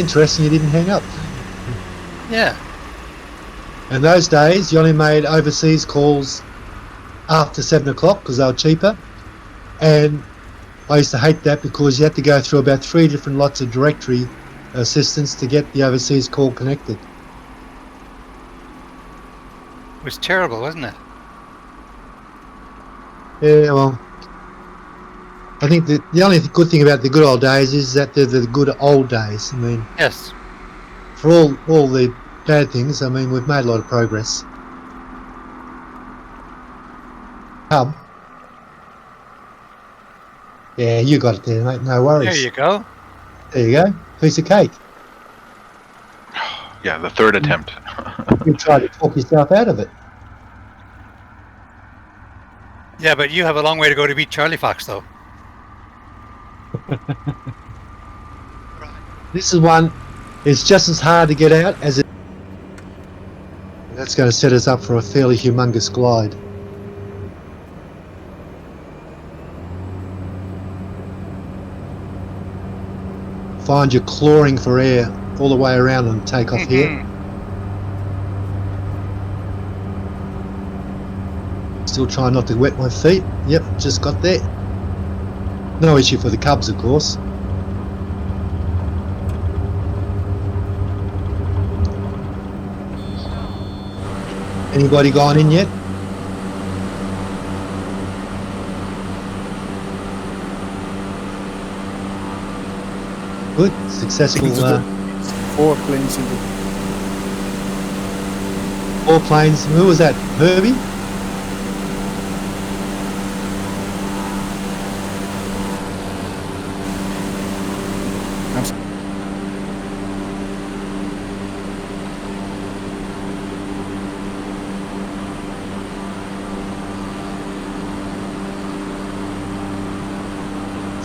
interesting, you didn't hang up. Yeah. And those days, you only made overseas calls after 7 o'clock because they were cheaper. And I used to hate that because you had to go through about 3 different lots of directory assistance to get the overseas call connected. It was terrible, wasn't it? Yeah, well, I think the only good thing about the good old days is that they're the good old days. I mean, yes. For all the bad things, I mean, we've made a lot of progress. Hub. Yeah, you got it there, mate. No worries. There you go. There you go. Piece of cake. Yeah, the third attempt. You tried to talk yourself out of it. Yeah, but you have a long way to go to beat Charlie Fox, though. This is one. It's just as hard to get out as it. That's going to set us up for a fairly humongous glide. Find you clawing for air all the way around and take off here. Still trying not to wet my feet. Yep, just got there. No issue for the Cubs, of course. Anybody gone in yet? Good, successful. 4 planes in the... 4 planes. Who was that? Herbie?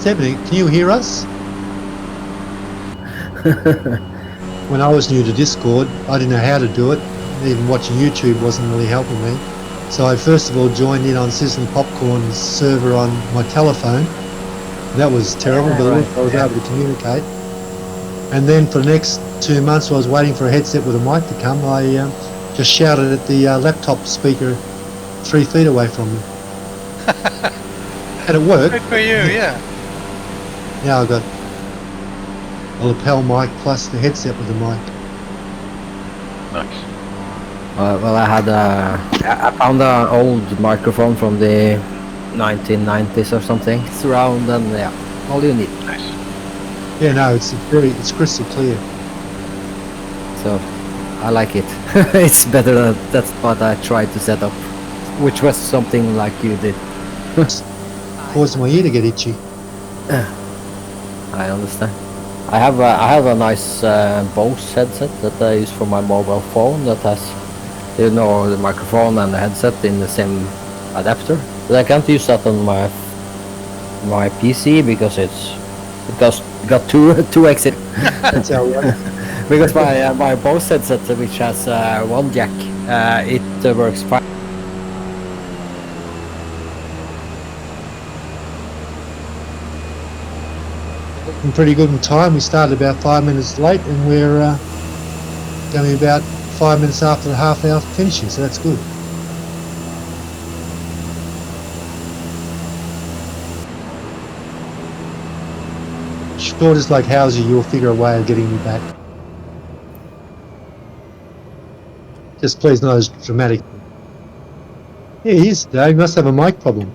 Can you hear us? When I was new to Discord, I didn't know how to do it. Even watching YouTube wasn't really helping me. So I first of all joined in on Sizzling Popcorn's server on my telephone. That was terrible, but I was able to communicate. And then for the next 2 months, while I was waiting for a headset with a mic to come, I just shouted at the laptop speaker 3 feet away from me. And it worked. Good for you, yeah. Now I've got a lapel mic plus the headset with the mic. Nice. Well, I found an old microphone from the 1990s or something. It's around, and yeah, all you need. Nice. Yeah, no, it's crystal clear. So I like it. It's better than that's what I tried to set up, which was something like you did. Caused my ear to get itchy. I understand. I have a nice Bose headset that I use for my mobile phone that has, you know, the microphone and the headset in the same adapter. But I can't use that on my PC because it got two exits. That's how Because my Bose headset, which has 1 jack, it works fine. Pretty good in time. We started about 5 minutes late, and we're going to be about 5 minutes after the half hour finishing, so that's good. Sure, just like Housie, you'll figure a way of getting me back. Just please not as dramatic. Yeah, he is today. He must have a mic problem.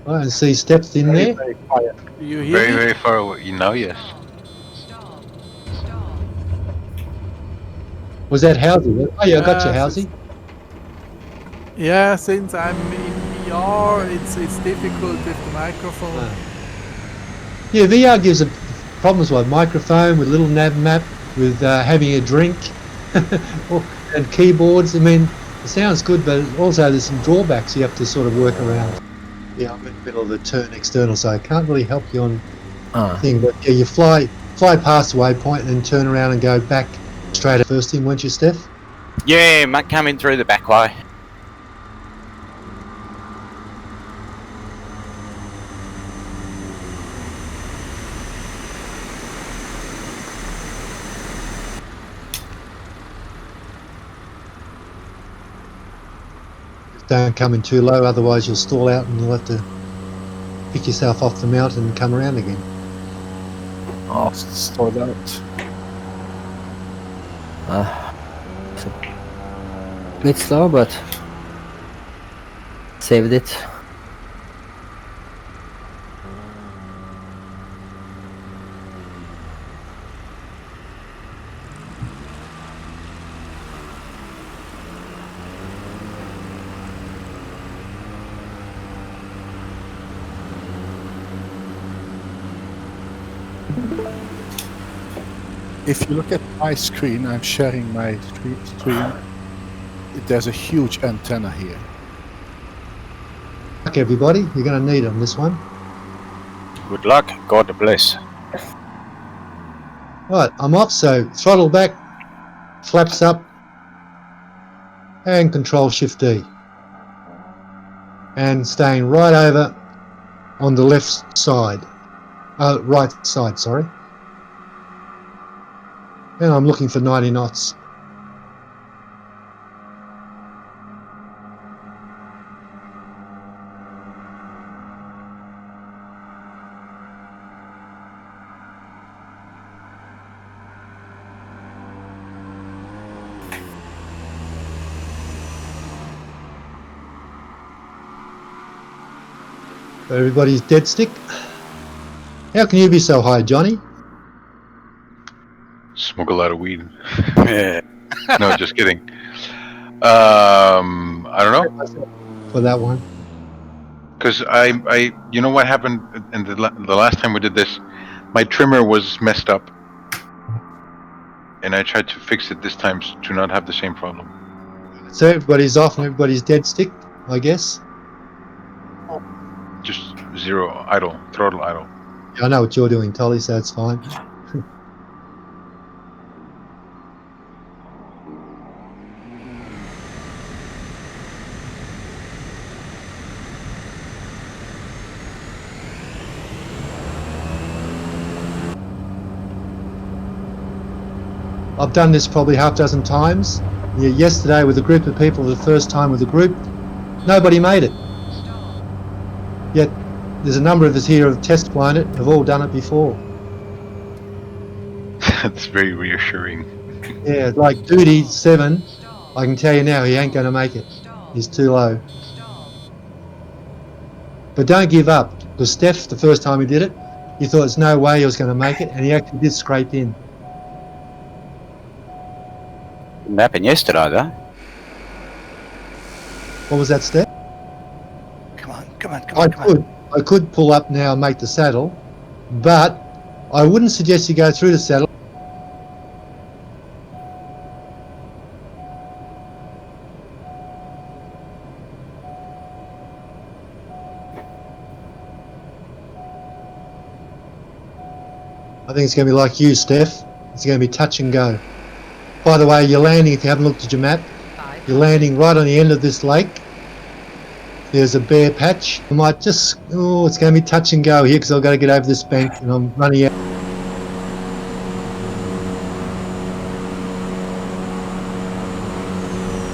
I don't see steps in there. Very quiet. Do you hear me? Very far away. You know, yes. Was that Housie? Oh yeah, I got you, Housie. Yeah, since I'm in VR, it's difficult with the microphone. Yeah, VR gives a problems with microphone, with little nav map, with having a drink, and keyboards. I mean, it sounds good, but also there's some drawbacks you have to sort of work around. Yeah, I'm in the middle of the turn external, so I can't really help you on thing. But yeah, you fly past the waypoint and then turn around and go back straight at first thing, weren't you, Steph? Yeah, Matt coming through the back way. Don't come in too low, otherwise you'll stall out and you'll have to pick yourself off the mountain and come around again. Oh, Stalled out. it's a bit slow, but saved it. If you look at my screen, I'm sharing my screen. There's a huge antenna here. Luck, everybody, you're going to need them, this one. Good luck. God bless. Right, I'm off, so throttle back, flaps up, and Control Shift D. And staying right over on the left side. Right side, sorry. And I'm looking for 90 knots. Everybody's dead stick. How can you be so high, Johnny? Smoke a lot of weed. Yeah. No, just kidding. I don't know. For that one. Because you know what happened in the last time we did this? My trimmer was messed up. And I tried to fix it this time to not have the same problem. So everybody's off and everybody's dead stick, I guess. Just zero idle, throttle idle. I know what you're doing, Tolly, so it's fine. I've done this probably half dozen times. Yeah, yesterday with a group of people, the first time with a group, nobody made it. Yet there's a number of us here who have test flown it, have all done it before. That's very reassuring. Yeah, like Duty 7, I can tell you now he ain't going to make it. He's too low. But don't give up, because Steph, the first time he did it, he thought there's no way he was going to make it, and he actually did scrape in. Didn't happen yesterday, though. What was that, Steph? Come on, come on, come on, come on. I could pull up now and make the saddle, but I wouldn't suggest you go through the saddle. I think it's going to be like you, Steph. It's going to be touch and go. By the way, you're landing, if you haven't looked at your map, you're landing right on the end of this lake. There's a bare patch. I might just, it's going to be touch and go here because I've got to get over this bank and I'm running out.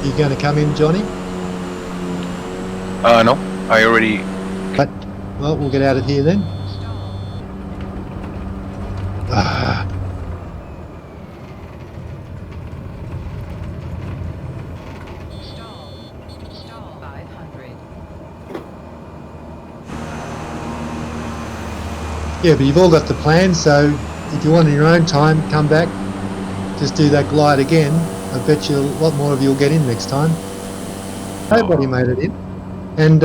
You going to come in, Johnny? No, I already. But, well, we'll get out of here then. Ah. Yeah, but you've all got the plan, so if you want in your own time, come back, just do that glide again. I bet you a lot more of you will get in next time. Nobody made it in. And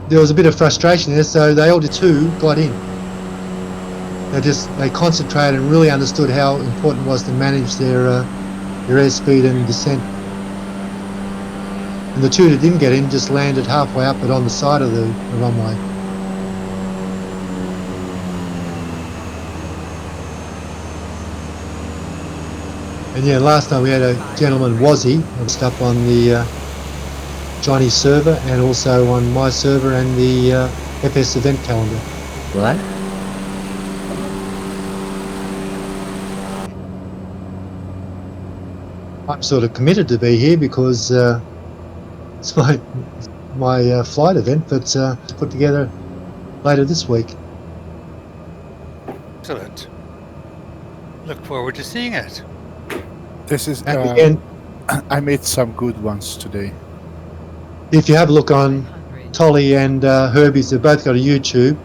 there was a bit of frustration there, so they all did two got in. They concentrated and really understood how important it was to manage their airspeed and descent. And the two that didn't get in just landed halfway up but on the side of the runway. And yeah, last time we had a gentleman, Wazzy, just up on the Johnny server and also on my server and the FS event calendar. What? I'm sort of committed to be here because it's my flight event, but put together later this week. Excellent. Look forward to seeing it. This is. And again, I made some good ones today. if you have a look on Tolly and Herbie's, they've both got a YouTube,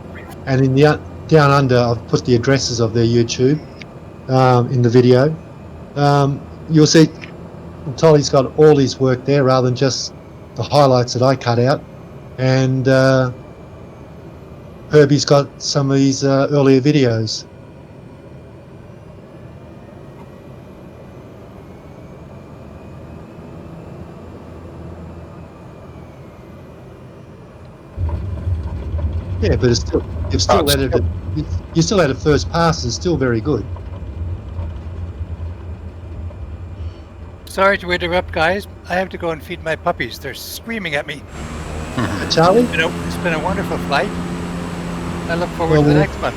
and in the down under, I've put the addresses of their YouTube in the video. You'll see Tolly's got all his work there rather than just the highlights that I cut out, and Herbie's got some of his earlier videos. Yeah, but it's still you've still edited. You still had a first pass. It's still very good. Sorry to interrupt, guys. I have to go and feed my puppies. They're screaming at me. Charlie? It's been a wonderful flight. I look forward to the next one.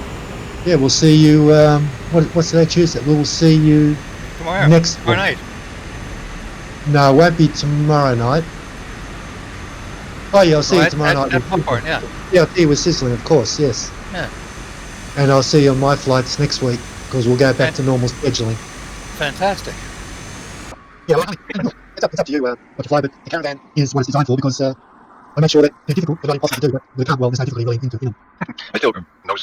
Yeah, we'll see you. What's that Tuesday? We'll see you Tomorrow. next Tomorrow night. No, it won't be tomorrow night. Oh yeah, I'll see you tomorrow night. At Popcorn, yeah. Yeah, I'll see you with Sizzling, of course. Yes. Yeah. And I'll see you on my flights next week because we'll go back to normal scheduling. Fantastic. Yeah, well, it's up to you what to fly, but the caravan is what it's designed for because I make sure that they're difficult, but not impossible to do, but we can't, well, there's no difficulty really into them. I still knows